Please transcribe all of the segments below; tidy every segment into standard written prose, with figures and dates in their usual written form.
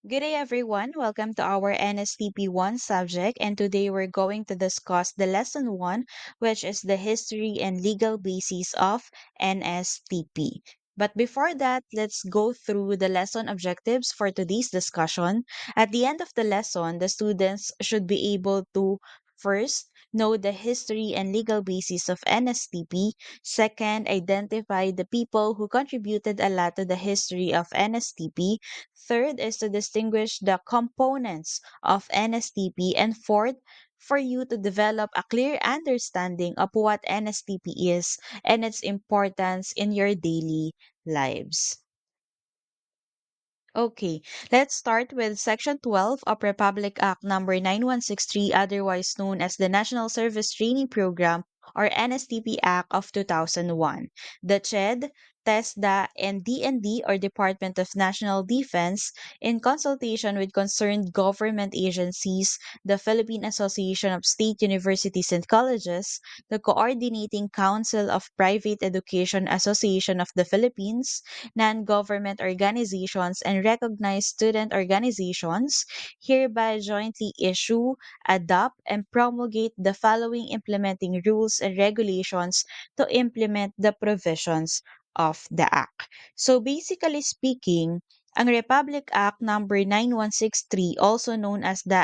Good day, everyone. Welcome to our NSTP 1 subject, and today we're going to discuss the lesson 1, which is the history and legal basis of NSTP. But before that, let's go through the lesson objectives for today's discussion. At the end of the lesson, the students should be able to first know the history and legal basis of NSTP. Second, identify the people who contributed a lot to the history of NSTP. Third is to distinguish the components of NSTP. And fourth, for you to develop a clear understanding of what NSTP is and its importance in your daily lives. Okay, let's start with Section 12 of Republic Act number 9163, otherwise known as the National Service Training Program or NSTP Act of 2001. The CHED, TESDA, and DND or Department of National Defense, in consultation with concerned government agencies, the Philippine Association of State Universities and Colleges, the Coordinating Council of Private Education Association of the Philippines, non-government organizations, and recognized student organizations hereby jointly issue, adopt, and promulgate the following implementing rules and regulations to implement the provisions of the Act. So basically speaking, ang Republic Act number 9163 is also known as the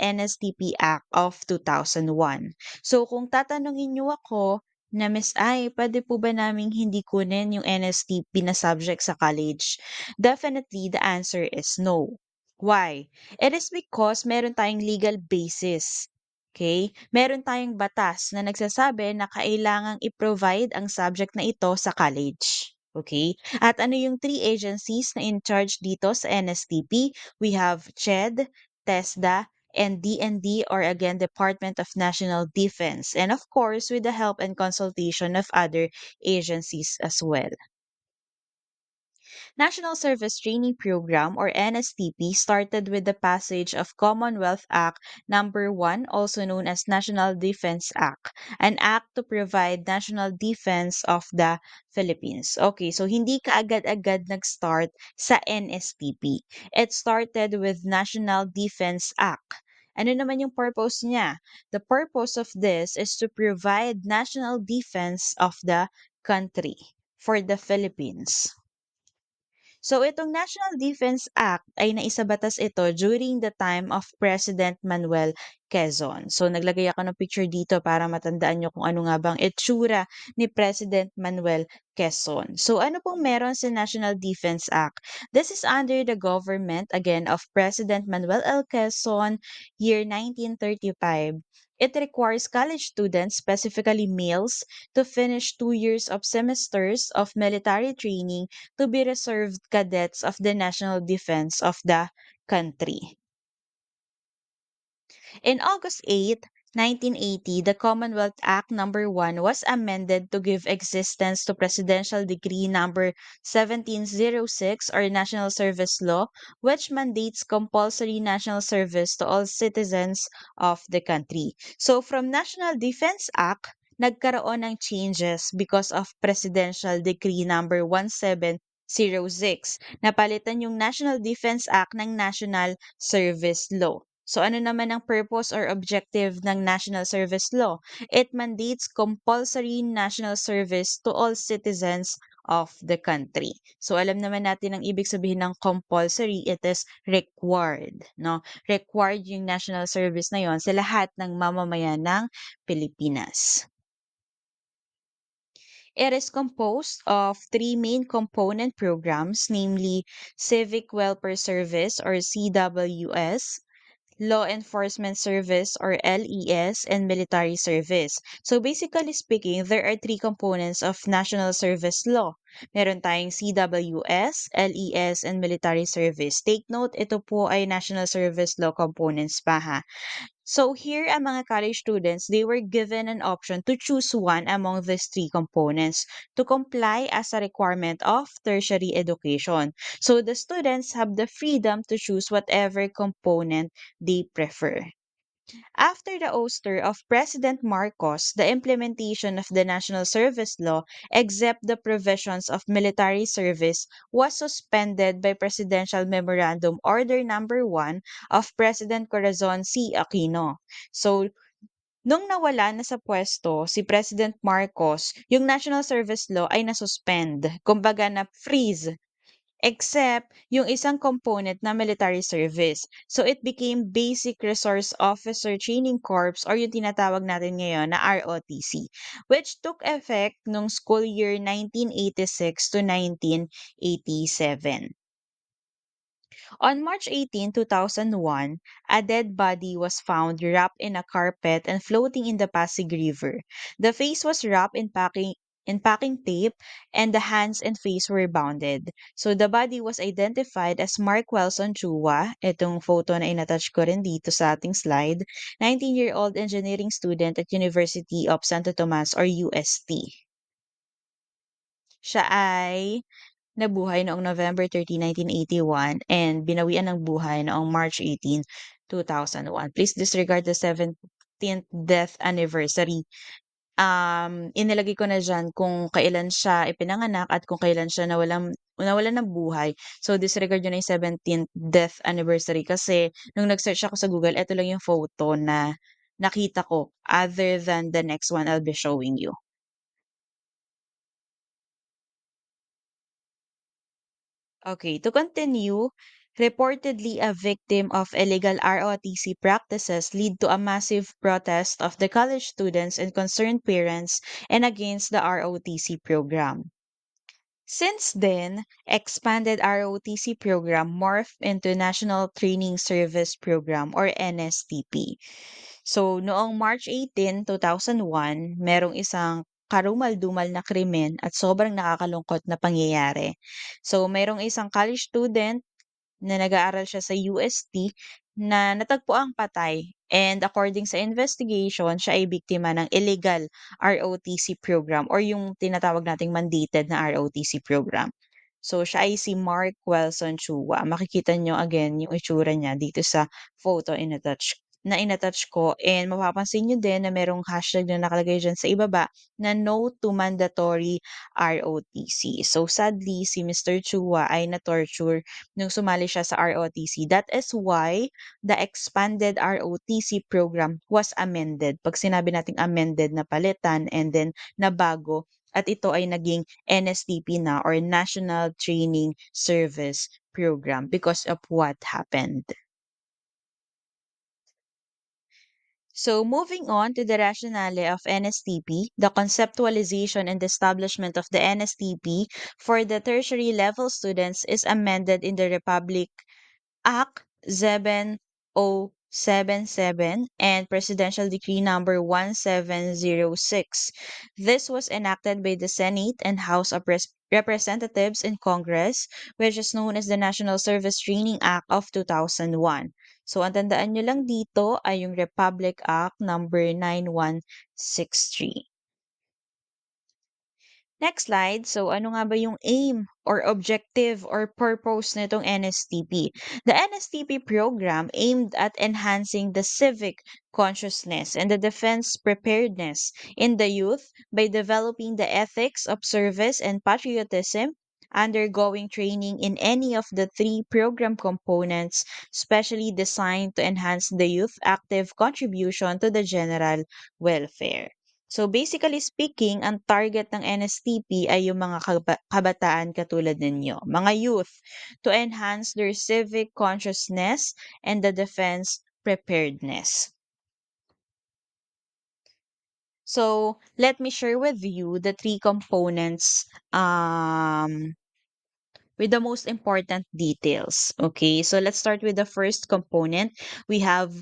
NSTP Act of 2001. So kung tatanungin niyo ako na Miss Ai, puwede po ba naming hindi kunin yung NSTP na subject sa college? Definitely, the answer is no. Why? It is because meron tayong legal basis. Okay? Meron tayong batas na nagsasabi na kailangang i-provide ang subject na ito sa college. Okay? At ano yung three agencies na in charge dito sa NSTP? We have CHED, TESDA, and DND or again Department of National Defense, and of course with the help and consultation of other agencies as well. National Service Training Program or NSTP started with the passage of Commonwealth Act number 1, also known as National Defense Act, an act to provide national defense of the Philippines. Okay, so hindi kaagad-agad nag-start sa NSTP. It started with National Defense Act. Ano naman yung purpose niya? The purpose of this is to provide national defense of the country for the Philippines. So itong National Defense Act ay naisabatas ito during the time of President Manuel Quezon. So naglagay ako ng picture dito para matandaan nyo kung ano nga bang itsura ni President Manuel Quezon. So ano pong meron sa National Defense Act? This is under the government, again, of President Manuel L. Quezon, year 1935. It requires college students, specifically males, to finish 2 years of semesters of military training to be reserved cadets of the national defense of the country. In August 8, 1980, the Commonwealth Act number 1 was amended to give existence to Presidential Decree number 1706 or National Service Law, which mandates compulsory national service to all citizens of the country. So from National Defense Act, nagkaroon ng changes because of Presidential Decree number 1706. Napalitan yung National Defense Act ng National Service Law. So ano naman ang purpose or objective ng National Service Law? It mandates compulsory national service to all citizens of the country. So alam naman natin ang ibig sabihin ng compulsory, it is required, no? Required yung national service na yon sa lahat ng mamamayan ng Pilipinas. It is composed of three main component programs, namely Civic Welfare Service or CWS, Law Enforcement Service or LES, and Military Service. So basically speaking, there are three components of National Service Law. Meron tayong CWS, LES, and Military Service. Take note, ito po ay National Service Law components pa ha. So here, ang mga college students, they were given an option to choose one among these three components to comply as a requirement of tertiary education. So the students have the freedom to choose whatever component they prefer. After the ouster of President Marcos, the implementation of the National Service Law, except the provisions of military service, was suspended by Presidential Memorandum Order Number 1 of President Corazon C. Aquino. So, nung nawala na sa pwesto si President Marcos, yung National Service Law ay nasuspend, kumbaga na freeze, except yung isang component na military service. So it became Basic Resource Officer Training Corps or yung tinatawag natin ngayon na ROTC, which took effect nung school year 1986 to 1987. On March 18, 2001, a dead body was found wrapped in a carpet and floating in the Pasig River. The face was wrapped in packing tape and the hands and face were bounded. So the body was identified as Mark Welson Chua. Itong photo na inatouch ko rin dito sa ating slide. 19-year-old engineering student at University of Santo Tomas or UST. Siya ay nabuhay noong November 30, 1981 and binawian ng buhay noong March 18, 2001. Please disregard the 17th death anniversary. Inilagay ko na diyan kung kailan siya ipinanganak at kung kailan siya nawalan ng buhay. So, disregard niyo na yung 17th death anniversary kasi nung nag-search ako sa Google, eto lang yung photo na nakita ko other than the next one I'll be showing you. Okay, to continue, reportedly a victim of illegal ROTC practices lead to a massive protest of the college students and concerned parents and against the ROTC program. Since then, expanded ROTC program morphed into National Training Service Program or NSTP. So, noong March 18, 2001, merong isang karumal-dumal na krimen at sobrang nakakalungkot na pangyayari. So, merong isang college student na nag-aaral siya sa UST na natagpuang patay and according sa investigation, siya ay biktima ng illegal ROTC program or yung tinatawag nating mandated na ROTC program. So, siya ay si Mark Welson Chua. Makikita nyo again yung itsura niya dito sa photo in-attach ko and mapapansin nyo din na merong hashtag na nakalagay dyan sa ibaba na no to mandatory ROTC. So, sadly, si Mr. Chua ay na-torture nung sumali siya sa ROTC. That is why the expanded ROTC program was amended. Pag sinabi nating amended, na palitan and then nabago at ito ay naging NSTP na or National Training Service Program because of what happened. So, moving on to the rationale of NSTP, the conceptualization and establishment of the NSTP for the tertiary level students is amended in the Republic Act 7077 and Presidential Decree Number 1706. This was enacted by the Senate and House of Representatives in Congress, which is known as the National Service Training Act of 2001. So, ang tandaan nyo lang dito ay yung Republic Act number 9163. Next slide. So, ano nga ba yung aim or objective or purpose nitong NSTP? The NSTP program aimed at enhancing the civic consciousness and the defense preparedness in the youth by developing the ethics of service and patriotism, undergoing training in any of the three program components, specially designed to enhance the youth active contribution to the general welfare. So basically speaking, ang target ng NSTP ay yung mga kabataan katulad ninyo, mga youth, to enhance their civic consciousness and the defense preparedness. So let me share with you the three components with the most important details. Okay, so let's start with the first component. We have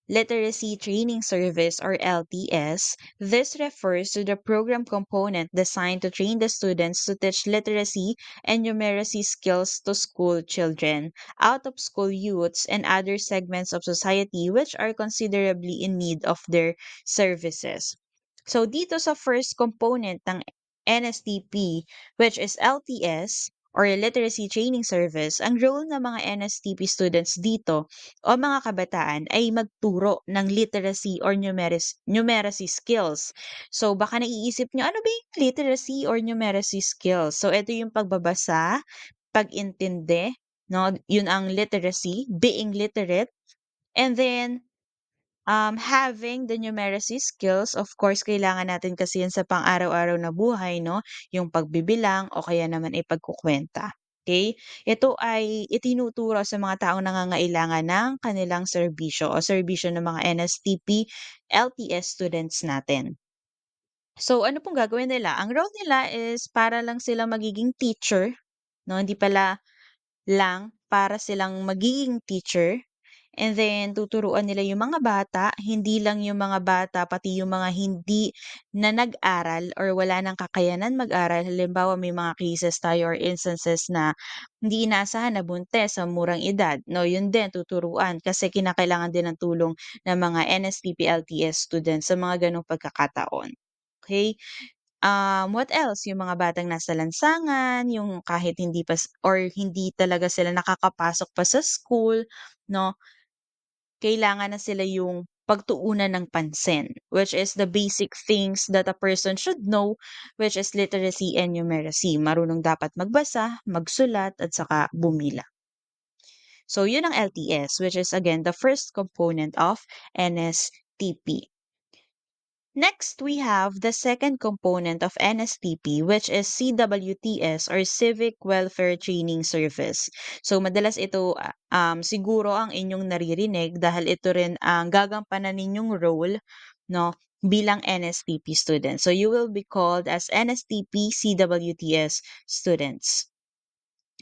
Literacy Training Service or LTS. This refers to the program component designed to train the students to teach literacy and numeracy skills to school children, out of school youths, and other segments of society which are considerably in need of their services. So dito sa first component ng NSTP, which is LTS, or Literacy Training Service, ang role ng mga NSTP students dito o mga kabataan ay magturo ng literacy or numeracy skills. So baka naiisip nyo, ano ba yung literacy or numeracy skills? So ito yung pagbabasa, pag-intindi, no? Yun ang literacy, being literate, and then having the numeracy skills, of course, kailangan natin kasi yan sa pang-araw-araw na buhay, no? Yung pagbibilang o kaya naman ay pagkukwenta. Okay? Ito ay itinuturo sa mga taong nangangailangan ng kanilang serbisyo o serbisyo ng mga NSTP, LTS students natin. So, ano pong gagawin nila? Ang role nila is para lang silang magiging teacher, no? Hindi pala lang para silang magiging teacher. And then tuturuan nila yung mga bata, hindi lang yung mga bata, pati yung mga hindi na nag-aral or wala ng kakayanan mag-aral. Halimbawa, may mga cases tayo or instances na hindi inaasahan na buntis sa murang edad. No, yun din tuturuan kasi kinakailangan din ng tulong ng mga NSTP LTS students sa mga ganong pagkakataon. Okay? What else? Yung mga batang nasa lansangan, yung kahit hindi pa or hindi talaga sila nakakapasok pa sa school, no? Kailangan na sila yung pagtuunan ng pansin, which is the basic things that a person should know, which is literacy and numeracy. Marunong dapat magbasa, magsulat, at saka bumila. So, yun ang LTS, which is again the first component of NSTP. Next, we have the second component of NSTP, which is CWTS or Civic Welfare Training Service. So, madalas ito siguro ang inyong naririnig dahil ito rin ang gagampanan ninyong role, no, bilang NSTP student. So, you will be called as NSTP CWTS students.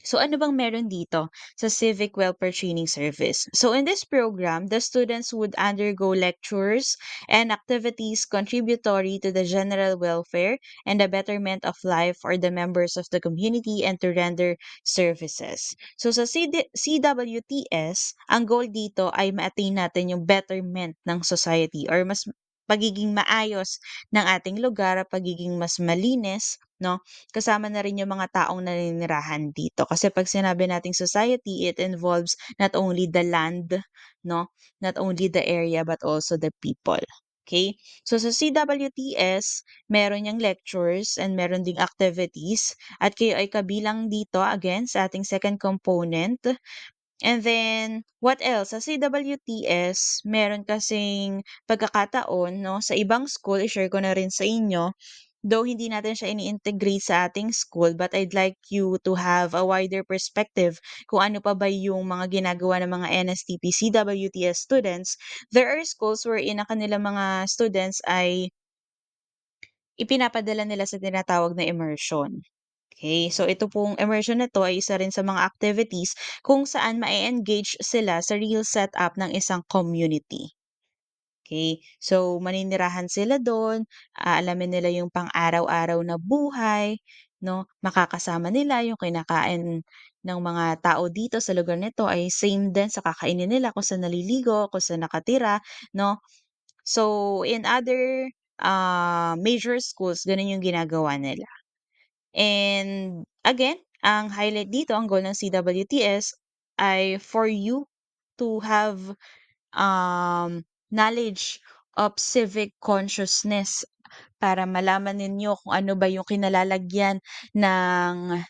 So ano bang meron dito sa Civic Welfare Training Service? So in this program, the students would undergo lectures and activities contributory to the general welfare and the betterment of life for the members of the community and to render services. So sa CWTS, ang goal dito ay ma-attain natin yung betterment ng society or mas pagiging maayos ng ating lugar, pagiging mas malinis, no? Kasama na rin yung mga taong naninirahan dito. Kasi pag sinabi nating society, it involves not only the land, no? Not only the area, but also the people. Okay? So sa CWTS, meron yung lectures and meron ding activities. At kayo ay kabilang dito, again, sa ating second component. And then, what else? Sa CWTS, meron kasing pagkakataon, no? Sa ibang school, i-share ko na rin sa inyo, though hindi natin siya ini-integrate sa ating school, but I'd like you to have a wider perspective kung ano pa ba yung mga ginagawa ng mga NSTP CWTS students. There are schools wherein ang kanilang mga students ay ipinapadala nila sa tinatawag na immersion. Okay, so ito pong immersion na 'to ay isa rin sa mga activities kung saan ma-e-engage sila sa real setup ng isang community. Okay, so maninirahan sila do'n, aalamin nila yung pang-araw-araw na buhay, 'no, makakasama nila yung kinakain ng mga tao dito sa lugar nito ay same din sa kakainin nila kung saan naliligo, kung saan nakatira, 'no. So, in other, major schools gano'n yung ginagawa nila. And again, ang highlight dito, ang goal ng CWTS ay for you to have knowledge of civic consciousness para malaman ninyo kung ano ba yung kinalalagyan ng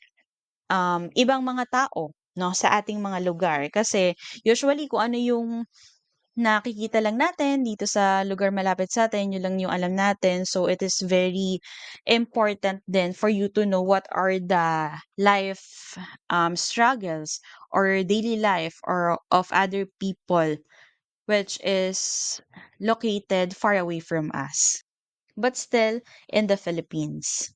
ibang mga tao, no, sa ating mga lugar. Kasi usually kung ano yung nakikita lang natin dito sa lugar malapit sa sa'tin, yun lang yung alam natin. So, it is very important then for you to know what are the life struggles or daily life or of other people which is located far away from us, but still in the Philippines.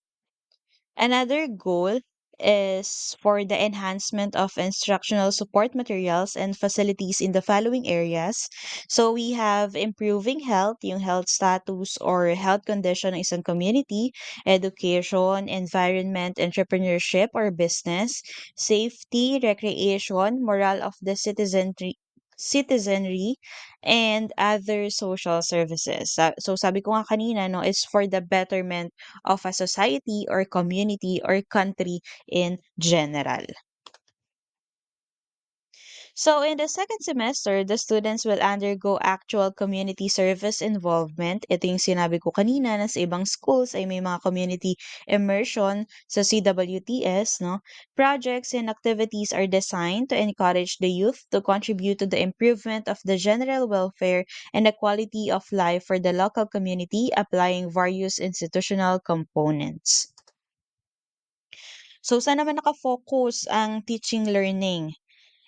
Another goal is for the enhancement of instructional support materials and facilities in the following areas. So we have improving health, yung health status or health condition ng isang community, education, environment, entrepreneurship or business, safety, recreation, morale of the citizenry, citizenry, and other social services. So sabi ko nga kanina, no, it's for the betterment of a society or community or country in general. So, in the second semester, the students will undergo actual community service involvement. Ito yung sinabi ko kanina na sa ibang schools ay may mga community immersion sa CWTS, no? Projects and activities are designed to encourage the youth to contribute to the improvement of the general welfare and the quality of life for the local community, applying various institutional components. So, saan naman nakafocus ang teaching learning?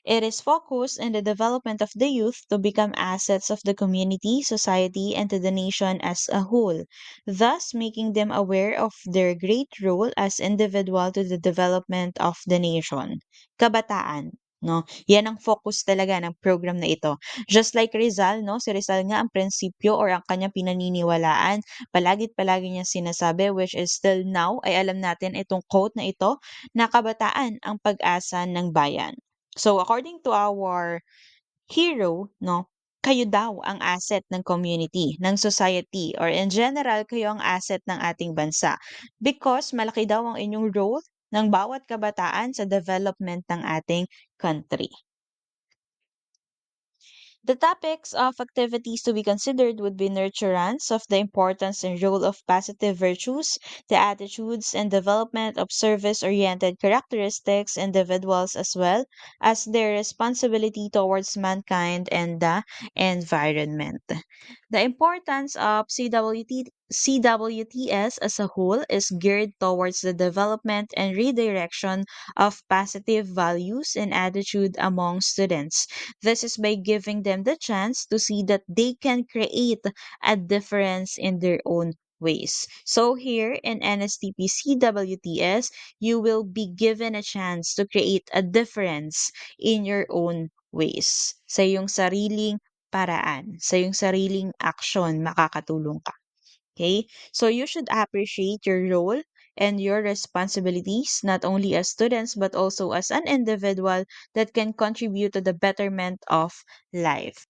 It is focused on the development of the youth to become assets of the community, society, and to the nation as a whole, thus making them aware of their great role as individual to the development of the nation. Kabataan. No? Yan ang focus talaga ng program na ito. Just like Rizal, no? Si Rizal nga ang prinsipyo or ang kanyang pinaniniwalaan, palagit-palagi niya sinasabi, which is still now, ay alam natin itong quote na ito, na kabataan ang pag-asa ng bayan. So according to our hero, no, kayo daw ang asset ng community, ng society, or in general, kayo ang asset ng ating bansa. Because malaki daw ang inyong role ng bawat kabataan sa development ng ating country. The topics of activities to be considered would be nurturance of the importance and role of positive virtues, the attitudes and development of service-oriented characteristics individuals as well as their responsibility towards mankind and the environment. The importance of CWTS as a whole is geared towards the development and redirection of positive values and attitude among students. This is by giving them the chance to see that they can create a difference in their own ways. So here in NSTP CWTS, you will be given a chance to create a difference in your own ways. Sa iyong sariling paraan, sa iyong sariling aksyon makakatulong ka. Okay? So you should appreciate your role and your responsibilities not only as students but also as an individual that can contribute to the betterment of life.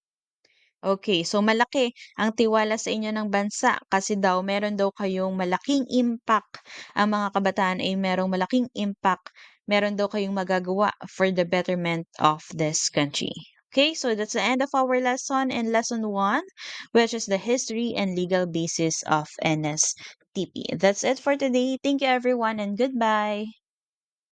Okay, so malaki ang tiwala sa inyo ng bansa kasi daw meron daw kayong malaking impact. Ang mga kabataan ay merong malaking impact. Meron daw kayong magagawa for the betterment of this country. Okay, so that's the end of our lesson in lesson 1, which is the history and legal basis of NSTP. That's it for today. Thank you everyone and goodbye.